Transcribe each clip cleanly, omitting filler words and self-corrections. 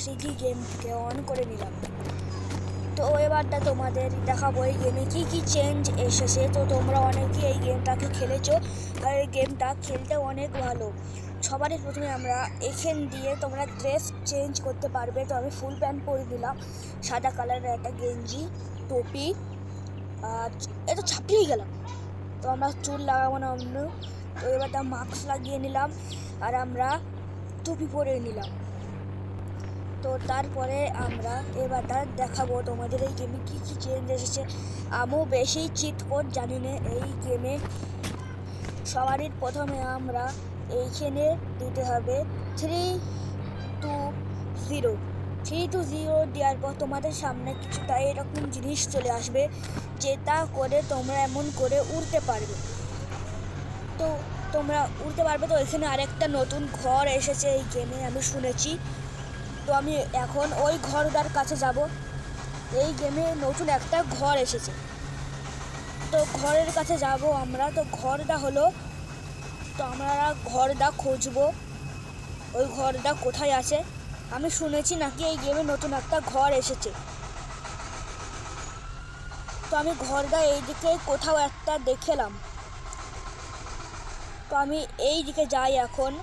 CG গেমকে on করে নিলাম। তো এবারটা তোমাদের দেখাবো এই গেমে কী কী চেঞ্জ এসেছে। তো তোমরা অনেকেই এই গেমটাকে খেলেছো আর এই গেমটা খেলতে অনেক ভালো। সবারই প্রথমে আমরা এখান দিয়ে তোমরা ড্রেস চেঞ্জ করতে পারবে। তো আমি ফুল প্যান্ট পরে দিলাম, সাদা কালারের একটা গেঞ্জি, টুপি, আর এটা ছাপিয়ে গেলাম। তো আমরা চুল লাগাবো না অন্য। তো এবারটা মাস্ক লাগিয়ে নিলাম আর আমরা টুপি পরে নিলাম। তো তারপরে আমরা এবারটা দেখাবো তোমাদের এই গেমে কী কী চেঞ্জ এসেছে। আমিও বেশি চিট কোড জানি না এই গেমে। সবারই প্রথমে আমরা এইখানে দিতে হবে 3-2-0। 3-2-0 দেওয়ার পর তোমাদের সামনে কিছুটা এরকম জিনিস চলে আসবে, যেটা করে তোমরা এমন করে উড়তে পারবে। তো তোমরা উড়তে পারবে। তো এখানে আরেকটা নতুন ঘর এসেছে এই গেমে, আমি শুনেছি। তো আমি এখন ওই ঘরটার কাছে যাব। এই গেমে নতুন একটা ঘর এসেছে, তো ঘরের কাছে যাব আমরা। তো ঘরটা হলো, তো আমরা ঘরটা খুঁজবো, ওই ঘরটা কোথায় আছে। আমি শুনেছি নাকি এই গেমে নতুন একটা ঘর এসেছে। তো আমি ঘরটা এইদিকে কোথাও একটা দেখলাম। তো আমি এই দিকে যাই এখন।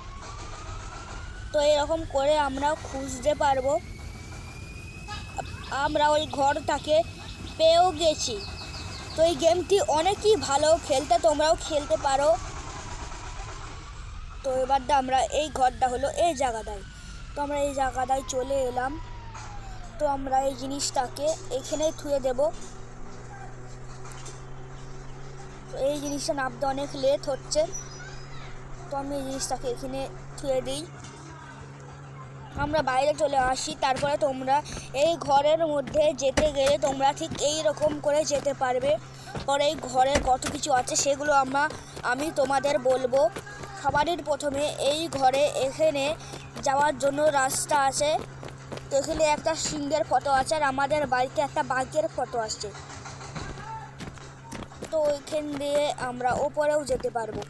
তো এরকম করে আমরা খুঁজতে পারবো। আমরা ওই ঘরটাকে পেয়েও গেছি। তো এই গেমটি অনেকই ভালো খেলতে, তোমরাও খেলতে পারো। তো এবারটা আমরা এই ঘরটা হলো এই জায়গাটায়। তো আমরা এই জায়গাটায় চলে এলাম। তো আমরা এই জিনিসটাকে এখানেই থুয়ে দেব। তো এই জিনিসটা নামতে অনেক লেট হচ্ছে, তো আমি এই জিনিসটাকে এখানে থুয়ে দিই। আমরা বাইরে চলে আসি। তারপরে তোমরা এই ঘরের মধ্যে যেতে গেলে তোমরা ঠিক এই রকম করে যেতে পারবে। পরে এই ঘরে কত কিছু আছে সেগুলো আমি তোমাদের বলবো। সবারই প্রথমে এই ঘরে এখানে যাওয়ার জন্য রাস্তা আছে। তো এখানে একটা সিংহের ফটো আছে আর আমাদের বাড়িতে একটা বাঘের ফটো আসছে। তো ওইখান দিয়ে আমরা ওপরেও যেতে পারবো।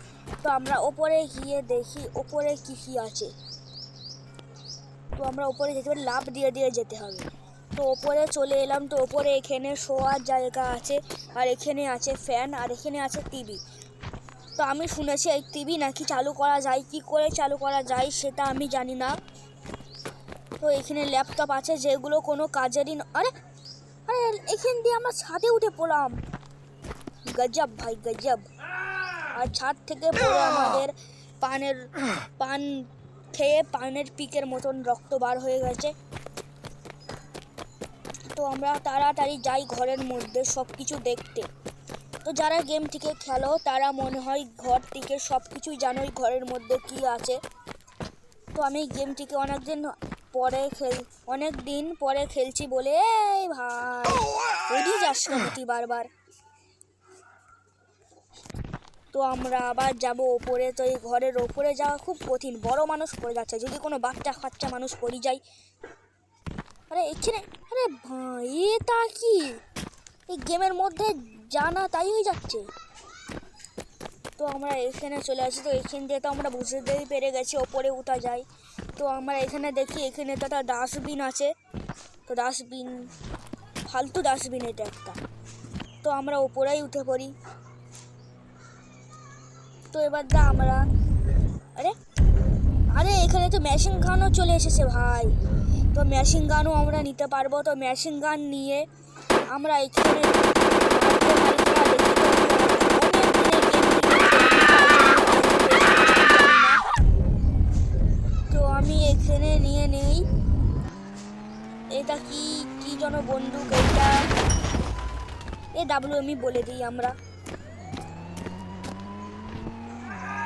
তো আমরা ওপরে গিয়ে দেখি ওপরে কী কী আছে। তো আমরা ওপরে যেতে পারি, লাফ দিয়ে দিয়ে যেতে হবে। তো ওপরে চলে এলাম। তো ওপরে এখানে শোয়ার জায়গা আছে আর এখানে আছে ফ্যান আর এখানে আছে টিভি। তো আমি শুনেছি এই টিভি নাকি চালু করা যায়, কি করে চালু করা যায় সেটা আমি জানি না। তো এখানে ল্যাপটপ আছে যেগুলো কোনো কাজেরই আরে আরে এখান দিয়ে আমরা ছাদে উঠে পড়লাম। গজব ভাই গজব। আর ছাদ থেকে পড়ে আমাদের পান খেয়ে পানের পিকের মতন রক্ত বার হয়ে গেছে। তো আমরা তাড়াতাড়ি যাই ঘরের মধ্যে সব কিছু দেখতে। তো যারা গেমটিকে খেলো তারা মনে হয় ঘর থেকে সব কিছুই জানোই ঘরের মধ্যে কি আছে। তো আমি গেমটিকে অনেক দিন পরে খেলছি বলে এই ভাই ওইদিকে যাস কেন তুই বারবার। তো আমরা আবার যাব ওপরে। তো এই ঘরের ওপরে যাওয়া খুব কঠিন, বড় মানুষ পড়ে যাচ্ছে, যদি কোনো বাচ্চা মানুষ পড়ে যায়। আরে এখানে আরে ভাই তা কি এই গেমের মধ্যে জানা তাই হয়ে যাচ্ছে। তো আমরা এখানে চলে আসি। তো এখান দিয়ে তো আমরা বুঝতেই পেরে গেছি ওপরে উঠা যায়। তো আমরা এখানে দেখি এখানে তো একটা ডাস্টবিন আছে। তো ডাস্টবিন ফালতু ডাস্টবিন এটা একটা। তো আমরা ওপরেই উঠে পড়ি। তো এবার আমরা আরে আরে এখানে তো মেশিন গানও চলে এসেছে ভাই। তো মেশিন গানও আমরা নিতে পারবো। তো মেশিন গান নিয়ে আমরা এখানে তো আমি এখানে নিয়ে নেই। এটা কি যেন বন্দুক, এটা WM বলে দিই আমরা।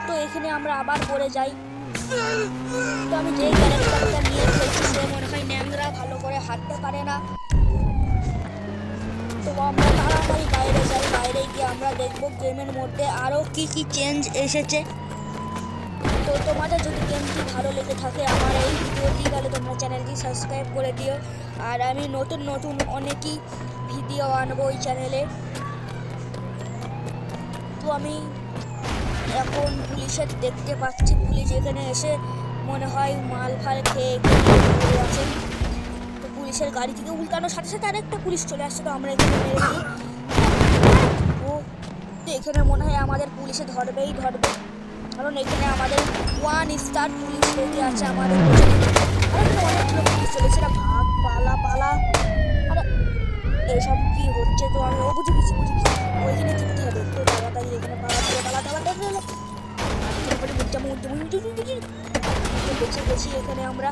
তো এখানে আমরা আবার পড়ে যাই। তো আমি যে ক্যারেক্টারটা নিয়ে খেলছি সে মনে হয় ন্যাংরা, ভালো করে হাঁটতে পারে না। তো আমরা তাড়াতাড়ি বাইরে যাই। বাইরে গিয়ে আমরা দেখবো গেমের মধ্যে আরও কি কি চেঞ্জ এসেছে। তো তোমাদের যদি গেমটি ভালো লেগে থাকে আমার এই ভিডিওটি, তাহলে তোমরা চ্যানেলটি সাবস্ক্রাইব করে দিও। আর আমি নতুন অনেকই ভিডিও আনবো ওই চ্যানেলে। তো আমি এখন পুলিশের দেখতে পাচ্ছি, পুলিশ এখানে এসে মনে হয় মাল ফাল খেয়ে আছে। পুলিশের গাড়ি থেকে উল্টানোর সাথে সাথে আরেকটা পুলিশ চলে আসছে। তো আমরা এখানে মেরে দিই। ও তো এখানে মনে হয় আমাদের পুলিশে ধরবে, কারণ এখানে আমাদের 1 স্টার পুলিশ লেগে আছে আমাদের পেছনে। আর এখানে অনেকগুলো পুলিশ চলেছে, ভাগ পালা। আর এইসব কি হচ্ছে? তো আমি বুঝে গেছি ওইখানে টিকতে হবে। তো তাড়াতাড়ি এখানে বেঁচে গেছি এখানে আমরা।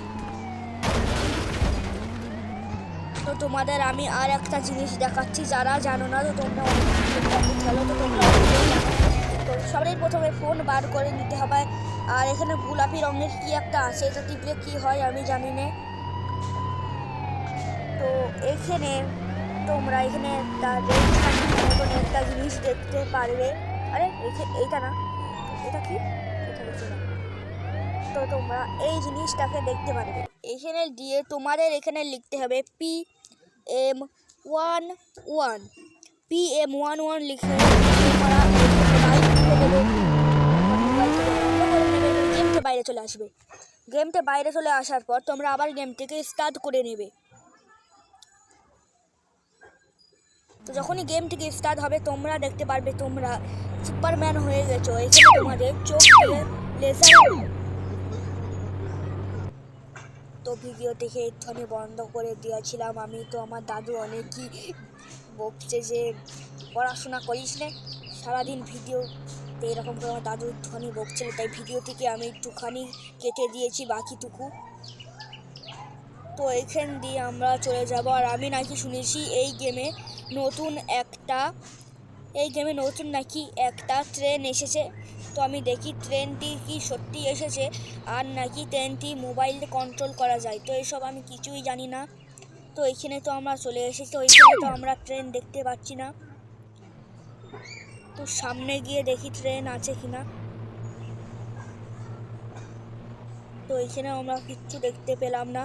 তো তোমাদের আমি আর একটা জিনিস দেখাচ্ছি, যারা জানো না তো তোমরা খেলো, তো তোমরা তো সবাই প্রথমে ফোন বার করে নিতে হবে। আর এখানে গোলাপি রঙের কি একটা আছে, এটা টিপলে কি হয় আমি জানি না। তো এখানে তোমরা এখানে মতন একটা জিনিস দেখতে পারবে। আরে এইটা না, এটা কি? তো তোমরা এই জিনিসটাকে দেখতে পারবে। এখানে দিয়ে তোমাদের এখানে লিখতে হবে PM11 লিখে তোমরা গেমটা বাইরে চলে আসবে। গেমটা বাইরে চলে আসার পর তোমরা আবার গেমটাকে স্টার্ট করে নেবে। তো যখনই গেম থেকে স্টার্ট হবে তোমরা দেখতে পারবে তোমরা সুপারম্যান হয়ে গেছো। এখানে তোমাদের চোখ দিয়ে লেজার। তো ভিডিও থেকে একটুখানি বন্ধ করে দিয়েছিলাম আমি। তো আমার দাদু অনেকই বকছে যে পড়াশোনা করিস না, সারাদিন ভিডিওতে এরকম করে আমার দাদু একটুখানি বকছিল, তাই ভিডিও থেকে আমি একটুখানি কেটে দিয়েছি বাকিটুকু। তো এইখান দিয়ে আমরা চলে যাব। আর আমি নাকি শুনেছি এই গেমে নতুন নাকি একটা ট্রেন এসেছে। তো আমি দেখি ট্রেনটি কি সত্যি এসেছে, আর নাকি ট্রেনটি মোবাইল কন্ট্রোল করা যায়। তো এইসব আমি কিছুই জানি না। তো এইখানে তো আমরা চলে এসেছি। তো এইখানে তো আমরা ট্রেন দেখতে পাচ্ছি না। তো সামনে গিয়ে দেখি ট্রেন আছে কিনা। তো এইখানে আমরা কিচ্ছু দেখতে পেলাম না।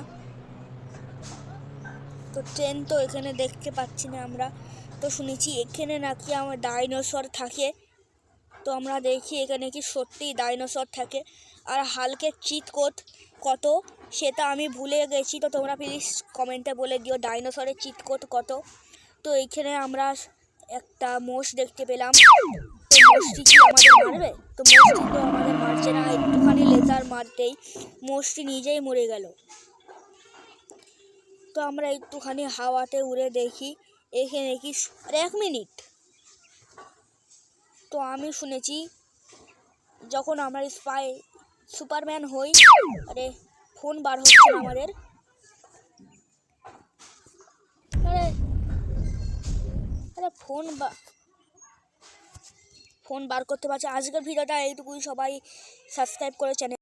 তো ট্রেন তো এখানে দেখতে পাচ্ছি না আমরা। তো শুনেছি এখানে নাকি আমার ডাইনোসর থাকে। তো আমরা দেখি এখানে কি সত্যি ডাইনোসর থাকে। আর হালকের চিট কোড কত সেটা আমি ভুলে গেছি। তো তোমরা প্লিজ কমেন্টে বলে দিও ডাইনোসরের চিট কোড কত। তো এইখানে আমরা একটা মোষ দেখতে পেলাম। তো মোষটি কি আমাদের মারবে? তো মোষটি তো আমাদের মারছে না, একটুখানি লেজার মারতেই মোষটি নিজেই মরে গেল। তো আমরা একটুখানি হাওয়াতে উড়ে দেখি এখানে কি। 1 মিনিট। তো আমি শুনেছি যখন আমরা সুপারম্যান হই, আরে ফোন বার হচ্ছে না আমাদের। আরে ফোন বার করতে পারছে। আজকের ভিডিওটা এইটুকুই। সবাই সাবস্ক্রাইব করে চ্যানেল